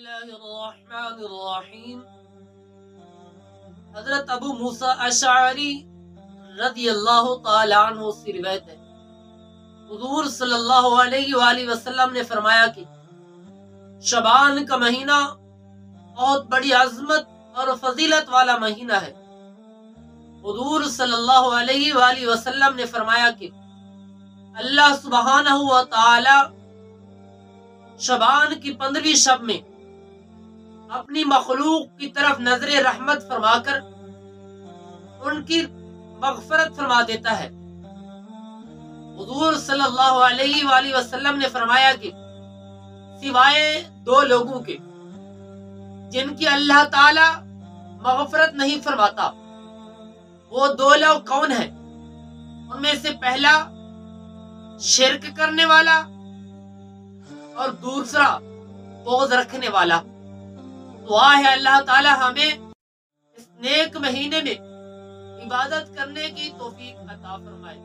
बिस्मिल्लाहिर्रहमानिर्रहीम। हजरत अबू मूसा अशअरी रज़ी अल्लाह ताला अन्हु से रिवायत है, हुजूर सल्लल्लाहु अलैहि वसल्लम ने फरमाया कि शबान का महीना बहुत बड़ी अजमत और फजीलत वाला महीना है। हुजूर सल्लल्लाहु अलैहि वसल्लम ने फरमाया कि अल्लाह सुब्हानहू व तआला शबान की 15वीं शब में अपनी मखलूक की तरफ नजर रहमत फरमाकर उनकी मगफरत फरमा देता है। हुजूर सल्लल्लाहु अलैहि वसल्लम ने फरमाया कि सिवाय 2 लोगों के जिनकी अल्लाह ताला मगफरत नहीं फरमाता, वो 2 लोग कौन हैं? उनमें से पहला शिरक करने वाला और दूसरा बोझ रखने वाला। दुआ है अल्लाह ताला हमें इस नेक महीने में इबादत करने की तौफीक अता फरमाए।